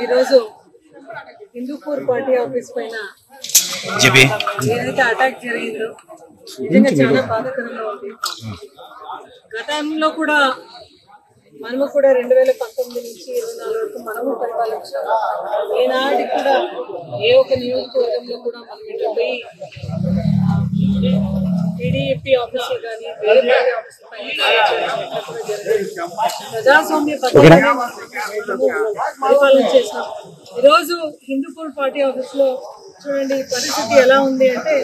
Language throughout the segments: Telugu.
ఈరోజు హిందూపూర్ పార్టీ ఆఫీస్ పైన ఏదైతే అటాక్ జరిగిందో నిజంగా చాలా బాధాకరంగా ఉంది. గతంలో కూడా మనము కూడా 2019 నుంచి 24 వరకు మనము పరిపాలించాం. ఏనాటికి కూడా ఏ ఒక్క నియోజకవర్గంలో కూడా మనం ఇట్లా పోయి టీడీపీ ఆఫీసులు కానీ వేరే పార్టీ ఆఫీసుల పైన ప్రజాస్వామ్య పద్ధతిలో పరిపాలన చేస్తాం. ఈరోజు హిందూపూర్ పార్టీ ఆఫీస్ లో చూడండి పరిస్థితి ఎలా ఉంది అంటే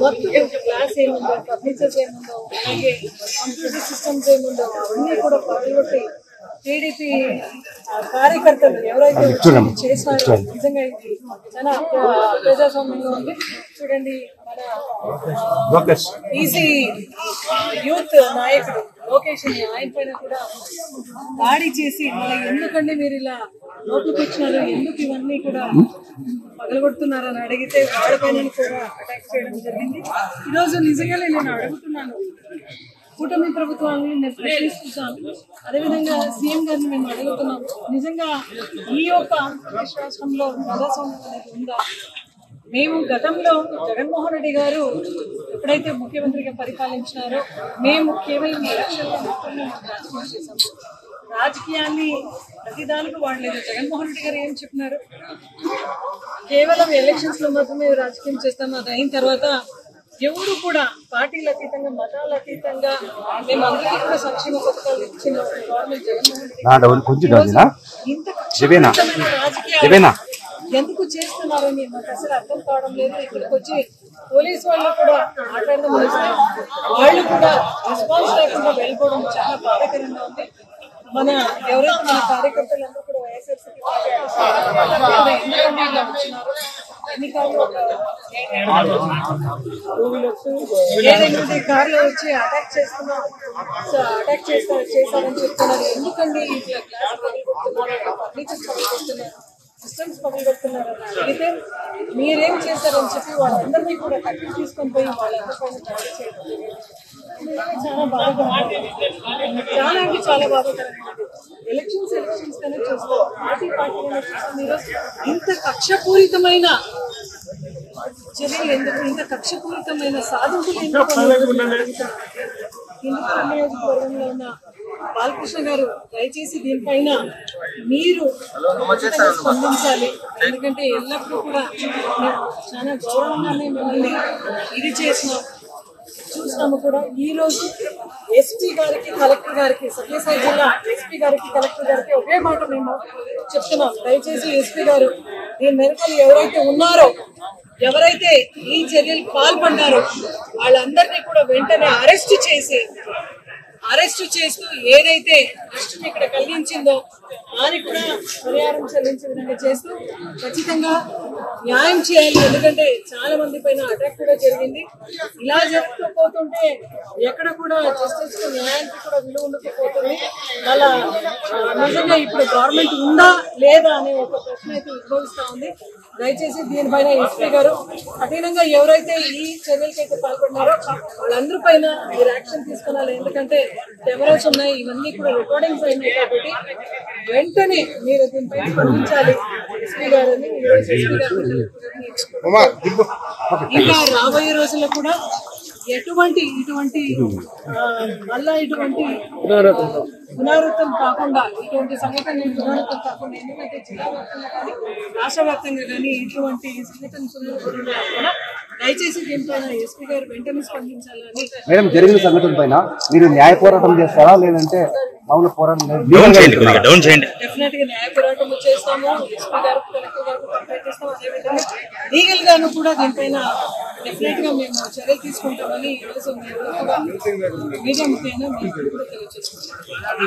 మొత్తం క్లాస్ ఏముందో, ఫర్నిచర్స్ ఏముందో, అలాగే కంప్యూటర్ సిస్టమ్స్ ఏముందో అవన్నీ కూడా పగలగొట్టి టీడీపీ కార్యకర్తలు ఎవరైతే చేసినారో నిజంగా ఇది చాలా ప్రజాస్వామ్యంగా ఉంది. చూడండి మన ఈసీ యూత్ నాయకుడు లోకేష్ ఆయన పైన కూడా దాడి చేసి మళ్ళీ ఎందుకంటే మీరు ఇలా లోపలికి వచ్చినారు, ఎందుకు ఇవన్నీ కూడా పగలగొడుతున్నారని అడిగితే వాడిపైన కూడా అటాక్ చేయడం జరిగింది. ఈరోజు నిజంగానే నేను అడుగుతున్నాను, కూటమి ప్రభుత్వాన్ని నేను ప్రశ్నిస్తున్నాను, అదేవిధంగా సీఎం గారిని మేము అడుగుతున్నాం, నిజంగా ఈ యొక్క ఆంధ్రప్రదేశ్ రాష్ట్రంలో ప్రజాస్వామ్యం అనేది ఉందా? మేము గతంలో జగన్మోహన్ రెడ్డి గారు ఎప్పుడైతే ముఖ్యమంత్రిగా పరిపాలించినారో మేము కేవలం ఎలక్షన్లో మాత్రమే రాజకీయం చేశాము. రాజకీయాన్ని ప్రతిదానికి వాడలేదు. జగన్మోహన్ రెడ్డి గారు ఏం చెప్పినారు, కేవలం ఎలక్షన్స్ లో మాత్రమే రాజకీయం చేస్తాము. అది అయిన తర్వాత ఎవరు కూడా పార్టీల అతీతంగా మతాల అతీతంగా మేము అందరికీ కూడా సంక్షేమ పథకాలు ఇచ్చిన గవర్నమెంట్ జగన్మోహన్ రెడ్డి ఇంత రాజకీయాలు ఎందుకు చేస్తున్నారని మాకు అసలు అర్థం కావడం లేదు. ఇక్కడికి వచ్చి పోలీసు వాళ్ళు కూడా మాట్లాడడం వస్తే వాళ్ళు కూడా రెస్పాన్స్ లేకుండా వెళ్ళిపోవడం చాలా బాధాకరంగా ఉంది. మన ఎవరైతే మన కార్యకర్తలందరూ కూడా వైఎస్ఆర్సీపీ ఏదైనా కార్లో వచ్చి అటాక్ చేస్తున్నారు, చేశారని చెప్తున్నారు. ఎందుకండి ఇట్లా గ్లాస్ పగలగొడుతున్నారు, ఫర్నిచర్స్ పగలగొడుతున్నారు, సిస్టమ్స్ పగలగొడుతున్నారని అడిగితే మీరేం చేశారని చెప్పి వాళ్ళందరినీ కూడా కట్టి తీసుకొని పోయి వాళ్ళందరిపైన దాడి చేయడం చాలా బాధాకరంగా, చాలా అంటే చాలా బాధాకరంగా ఉంది. ఎలక్షన్స్ గానే చూస్తాం, పార్టీ చూస్తాం. ఈరోజు ఇంత కక్షపూరితమైన చర్యలు ఎందుకు, ఇంత కక్షపూరితమైన సాధింపులు ఎందుకు? హిందూపూర్ నియోజకవర్గంలో ఉన్న బాలకృష్ణ గారు దయచేసి దీనిపైన మీరు స్పందించాలి. ఎందుకంటే ఎల్లప్పుడూ కూడా చాలా గౌరవంగానే మిమ్మల్ని ఇది చూసినాము కూడా. ఈ రోజు ఎస్పీ గారికి, కలెక్టర్ గారికి, సత్యసాయి జిల్లా ఎస్పీ గారికి, కలెక్టర్ గారికి ఒకే మాట మేము చెప్తున్నాం, దయచేసి ఎస్పీ గారు దీని వెనుకలు ఎవరైతే ఉన్నారో, ఎవరైతే ఈ చర్యలు పాల్పడ్డారో వాళ్ళందరినీ కూడా వెంటనే అరెస్ట్ చేస్తూ ఏదైతే నష్టం ఇక్కడ కలిగించిందో దాన్ని కూడా పరిహారం చెల్లించే విధంగా చేస్తూ ఖచ్చితంగా న్యాయం చేయాలి. ఎందుకంటే చాలా మంది పైన అటాక్ కూడా జరిగింది. ఇలా జరుగుతూ పోతుంటే ఎక్కడ కూడా జస్టిస్ న్యాయానికి కూడా విలువ ఉండకపోతుంది. అలా నిజంగా ఇప్పుడు గవర్నమెంట్ ఉందా లేదా అనే ఒక ప్రశ్న అయితే ఉద్భవిస్తా ఉంది. దయచేసి దీనిపైన ఎస్పీ గారు కఠినంగా ఎవరైతే ఈ చర్యలకైతే పాల్పడినారో వాళ్ళందరి పైన మీరు యాక్షన్ తీసుకోవాలి. ఎందుకంటే కెమెరాస్ ఉన్నాయి, ఇవన్నీ కూడా రికార్డింగ్స్ అయినాయి కాబట్టి వెంటనే మీరు దీనిపైన స్పందించాలి ఎస్పీ గారని. ఇంకా రాబోయే రోజుల్లో కూడా ఇటువంటి మళ్ళా ఇటువంటి పునరావృతం కాకుండా, ఇటువంటి సంఘటనలు పునరావృతం కాకుండా, ఎందుకంటే జిల్లా వ్యాప్తంగా కానీ రాష్ట్ర వ్యాప్తంగా కానీ ఇటువంటి సంఘటన పునరావృతం కాకుండా దయచేసి దీనిపైన ఎస్పీ గారు వెంటనే స్పందించాలని. మేడం, జరిగిన సంఘటన పైన మీరు న్యాయ పోరాటం చేస్తారా లేదంటే మామూలు పోరాటం? డెఫినెట్ గా న్యాయ పోరాటం చేస్తాము. ఎస్పీ గారు, కలెక్టర్ గారు కంప్లైంట్ చేస్తాము. అదేవిధంగా లీగల్ గాను కూడా దీనిపైన డెఫినెట్ గా మేము చర్యలు తీసుకుంటామని ఈరోజు మేము కూడా మీడియా ముఖ్యంగా మేము కూడా తెలియజేస్తున్నాం.